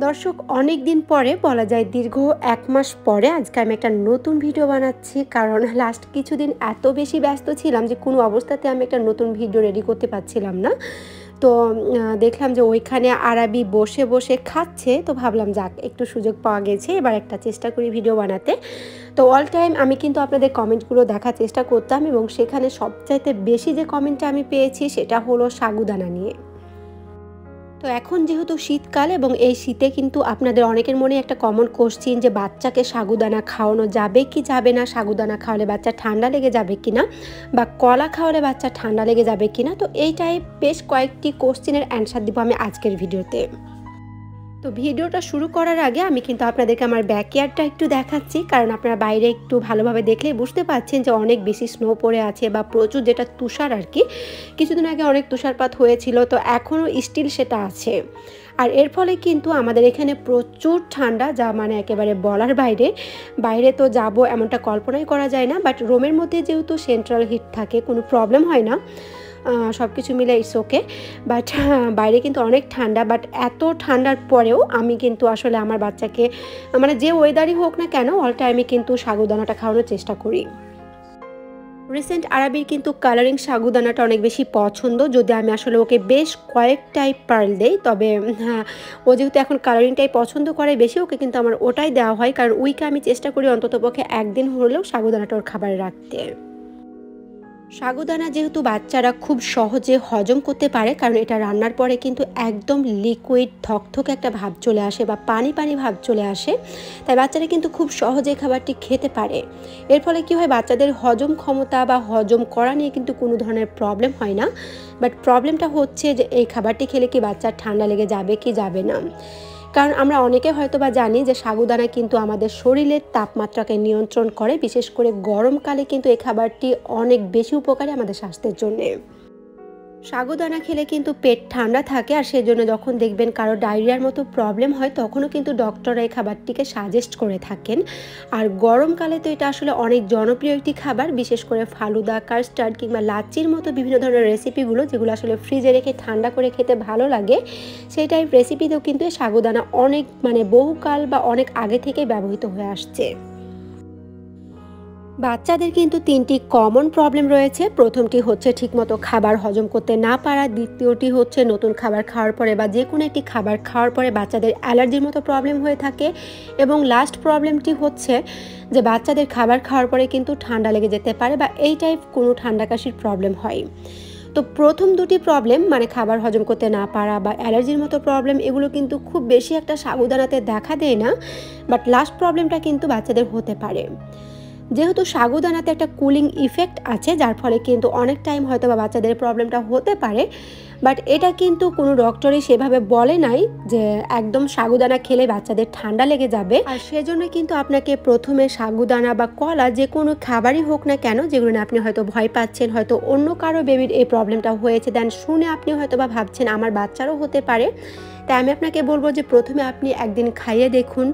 দর্শক অনেক দিন পরে বলা যায় দীর্ঘ ১ মাস পরে আজকে আমি একটা নতুন ভিডিও বানাচ্ছি, কারণ লাস্ট কিছুদিন এত বেশি ব্যস্ত ছিলাম যে কোনো অবস্থাতে আমি একটা নতুন ভিডিও রেডি করতে পারছিলাম না। তো দেখলাম যে ওইখানে আরাবি বসে বসে খাচ্ছে, তো ভাবলাম যাক একটু সুযোগ পাওয়া গেছে, এবার একটা চেষ্টা করি ভিডিও বানাতে। তো অল টাইম আমি কিন্তু আপনাদের কমেন্টগুলো দেখার চেষ্টা করতাম এবং সেখানে সবচাইতে বেশি যে কমেন্টটা আমি পেয়েছি সেটা হলো সাগুদানা নিয়ে। তো এখন যেহেতু শীতকাল এবং এই শীতে কিন্তু আপনাদের অনেকের মনে একটা কমন কোশ্চিন যে বাচ্চাকে সাগুদানা খাওয়ানো যাবে কি যাবে না, সাগুদানা খাওয়ালে বাচ্চা ঠান্ডা লেগে যাবে কিনা, বা কলা খাওয়ালে বাচ্চা ঠান্ডা লেগে যাবে কিনা। তো এই টাইপ বেশ কয়েকটি কোশ্চিনের অ্যান্সার দিব আমি আজকের ভিডিওতে। তো ভিডিওটা শুরু করার আগে আমি কিন্তু আপনাদেরকে আমার ব্যাকইয়ার্ডটা একটু দেখাচ্ছি, কারণ আপনারা বাইরে একটু ভালোভাবে দেখলেই বুঝতে পারছেন যে অনেক বেশি স্নো পড়ে আছে বা প্রচুর, যেটা তুষার আর কি। কিছুদিন আগে অনেক তুষারপাত হয়েছিল, তো এখনও স্টিল সেটা আছে। আর এর ফলে কিন্তু আমাদের এখানে প্রচুর ঠান্ডা, যা মানে একেবারে বলার বাইরে। বাইরে তো যাব এমনটা কল্পনাই করা যায় না, বাট রুমের মধ্যে যেহেতু সেন্ট্রাল হিট থাকে কোনো প্রবলেম হয় না, সব কিছু মিলে ইটস ওকে। বাট বাইরে কিন্তু অনেক ঠান্ডা, বাট এত ঠান্ডার পরেও আমি কিন্তু আসলে আমার বাচ্চাকে মানে যে ওয়েদারই হোক না কেন অল টাইমে কিন্তু সাগুদানাটা খাওয়ানোর চেষ্টা করি। রিসেন্ট আরাবির কিন্তু কালারিং সাগুদানাটা অনেক বেশি পছন্দ, যদি আমি আসলে ওকে বেশ কয়েক টাইপ পার্ল দেই, তবে হ্যাঁ, ও যেহেতু এখন কালারিংটাই পছন্দ করে বেশি, ওকে কিন্তু আমার ওটাই দেওয়া হয়, কারণ উইকে আমি চেষ্টা করি অন্ততপক্ষে একদিন হলেও সাগুদানাটা ওর খাবারে রাখতে। সাগুদানা যেহেতু বাচ্চারা খুব সহজে হজম করতে পারে, কারণ এটা রান্নার পরে কিন্তু একদম লিকুইড থকথকে একটা ভাব চলে আসে বা পানি পানি ভাব চলে আসে, তাই বাচ্চারা কিন্তু খুব সহজে খাবারটি খেতে পারে। এর ফলে কি হয়, বাচ্চাদের হজম ক্ষমতা বা হজম করা নিয়ে কিন্তু কোনো ধরনের প্রবলেম হয় না। বাট প্রবলেমটা হচ্ছে যে এই খাবারটি খেলে কি বাচ্চার ঠান্ডা লেগে যাবে কি যাবে না। কারণ আমরা অনেকে হয়তো বা জানি যে সাগুদানা কিন্তু আমাদের শরীরের তাপমাত্রাকে নিয়ন্ত্রণ করে, বিশেষ করে গরমকালে কিন্তু এই খাবারটি অনেক বেশি উপকারী আমাদের স্বাস্থ্যের জন্যে। সাগুদানা খেলে কিন্তু পেট ঠান্ডা থাকে, আর সেজন্য যখন দেখবেন কারো ডায়রিয়ার মতো প্রবলেম হয় তখনও কিন্তু ডক্টররা এই খাবারটিকে সাজেস্ট করে থাকেন। আর গরমকালে তো এটা আসলে অনেক জনপ্রিয় একটি খাবার, বিশেষ করে ফালুদা, কাস্টার্ড কিংবা লাচ্চির মতো বিভিন্ন ধরনের রেসিপিগুলো, যেগুলো আসলে ফ্রিজে রেখে ঠান্ডা করে খেতে ভালো লাগে, সেই টাইপ রেসিপিতেও কিন্তু এই সাগুদানা অনেক বহুকাল বা অনেক আগে থেকে ব্যবহৃত হয়ে আসছে। বাচ্চাদের কিন্তু 3টি কমন প্রবলেম রয়েছে। প্রথমটি হচ্ছে ঠিকমতো খাবার হজম করতে না পারা, দ্বিতীয়টি হচ্ছে নতুন খাবার খাওয়ার পরে বা যে কোনো একটি খাবার খাওয়ার পরে বাচ্চাদের অ্যালার্জির মতো প্রবলেম হয়ে থাকে, এবং লাস্ট প্রবলেমটি হচ্ছে যে বাচ্চাদের খাবার খাওয়ার পরে কিন্তু ঠান্ডা লেগে যেতে পারে বা এই টাইপ কোনো ঠান্ডা কাশির প্রবলেম হয়। তো প্রথম দুটি প্রবলেম মানে খাবার হজম করতে না পারা বা অ্যালার্জির মতো প্রবলেম, এগুলো কিন্তু খুব বেশি একটা সাগুদানাতে দেখা দেয় না, বাট লাস্ট প্রবলেমটা কিন্তু বাচ্চাদের হতে পারে। যেহেতু সাগুদানাতে একটা কুলিং ইফেক্ট আছে, যার ফলে কিন্তু অনেক টাইম হয়তো বা বাচ্চাদের প্রবলেমটা হতে পারে, বাট এটা কিন্তু কোনো ডক্টরই সেভাবে বলে নাই যে একদম সাগুদানা খেলে বাচ্চাদের ঠান্ডা লেগে যাবে। আর সেজন্য কিন্তু আপনাকে প্রথমে সাগুদানা বা কলা যে কোনো খাবারই হোক না কেন, যেগুলো না আপনি হয়তো ভয় পাচ্ছেন, হয়তো অন্য কারো বেবির এই প্রবলেমটা হয়েছে, দেন শুনে আপনি হয়তো বা ভাবছেন আমার বাচ্চারও হতে পারে, তাই আমি আপনাকে বলবো যে প্রথমে আপনি একদিন খাইয়ে দেখুন,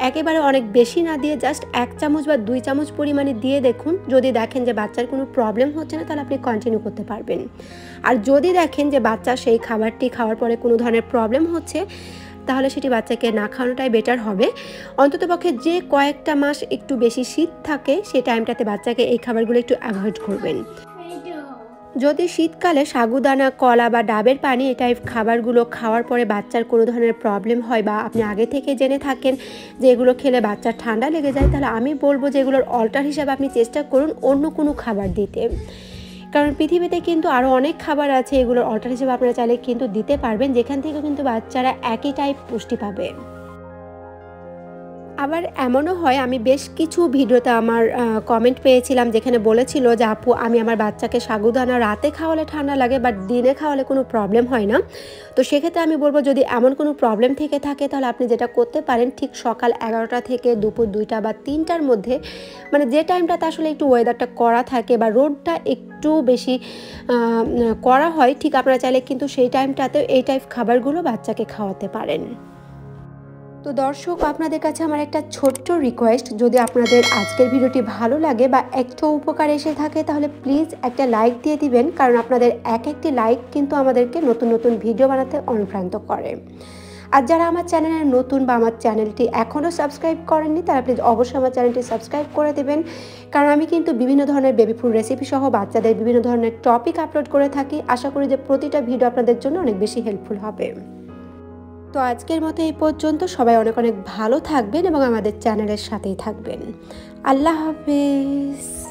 একেবারে অনেক বেশি না দিয়ে জাস্ট 1 চামচ বা 2 চামচ পরিমাণে দিয়ে দেখুন। যদি দেখেন যে বাচ্চার কোনো প্রবলেম হচ্ছে না, তাহলে আপনি কন্টিনিউ করতে পারবেন। আর যদি দেখেন যে বাচ্চা সেই খাবারটি খাওয়ার পরে কোনো ধরনের প্রবলেম হচ্ছে, তাহলে সেটি বাচ্চাকে না খাওয়ানোটাই বেটার হবে। অন্ততপক্ষে যে কয়েকটা মাস একটু বেশি শীত থাকে সেই টাইমটাতে বাচ্চাকে এই খাবারগুলো একটু অ্যাভয়েড করবেন। যদি শীতকালে সাগুদানা, কলা বা ডাবের পানি এই টাইপ খাবারগুলো খাওয়ার পরে বাচ্চার কোনো ধরনের প্রবলেম হয় বা আপনি আগে থেকে জেনে থাকেন যে এগুলো খেলে বাচ্চার ঠান্ডা লেগে যায়, তাহলে আমি বলবো যে এগুলোর অল্টার হিসাবে আপনি চেষ্টা করুন অন্য কোনো খাবার দিতে। কারণ পৃথিবীতে কিন্তু আরও অনেক খাবার আছে, এগুলোর অল্টার হিসেবে আপনারা চাইলে কিন্তু দিতে পারবেন, যেখান থেকে কিন্তু বাচ্চারা একই টাইপ পুষ্টি পাবে। আবার এমনও হয়, আমি বেশ কিছু ভিডিওতে আমার কমেন্ট পেয়েছিলাম যেখানে বলেছিল যে আপু আমি আমার বাচ্চাকে সাগুদানা রাতে খাওয়ালে ঠান্ডা লাগে বাট দিনে খাওয়ালে কোনো প্রবলেম হয় না। তো সেক্ষেত্রে আমি বলবো যদি এমন কোনো প্রবলেম থেকে থাকে, তাহলে আপনি যেটা করতে পারেন, ঠিক সকাল 11টা থেকে দুপুর 2টা বা 3টার মধ্যে, মানে যে টাইমটাতে আসলে একটু ওয়েদারটা কড়া থাকে বা রোদটা একটু বেশি কড়া হয়, ঠিক আপনারা চাইলে কিন্তু সেই টাইমটাতে এই টাইপ খাবারগুলো বাচ্চাকে খাওয়াতে পারেন। তো দর্শক, আপনাদের কাছে আমার একটা ছোট্ট রিকোয়েস্ট, যদি আপনাদের আজকের ভিডিওটি ভালো লাগে বা একটু উপকার এসে থাকে, তাহলে প্লিজ একটা লাইক দিয়ে দিবেন, কারণ আপনাদের একটি লাইক কিন্তু আমাদেরকে নতুন নতুন ভিডিও বানাতে অনুপ্রাণিত করে। আর যারা আমার চ্যানেলে নতুন বা আমার চ্যানেলটি এখনও সাবস্ক্রাইব করেননি তারা প্লিজ অবশ্যই আমার চ্যানেলটি সাবস্ক্রাইব করে দেবেন, কারণ আমি কিন্তু বিভিন্ন ধরনের বেবি ফুড রেসিপি সহ বাচ্চাদের বিভিন্ন ধরনের টপিক আপলোড করে থাকি। আশা করি যে প্রতিটা ভিডিও আপনাদের জন্য অনেক বেশি হেল্পফুল হবে। তো আজকের মতো এই পর্যন্ত। সবাই অনেক অনেক ভালো থাকবেন এবং আমাদের চ্যানেলের সাথেই থাকবেন। আল্লাহ হাফেজ।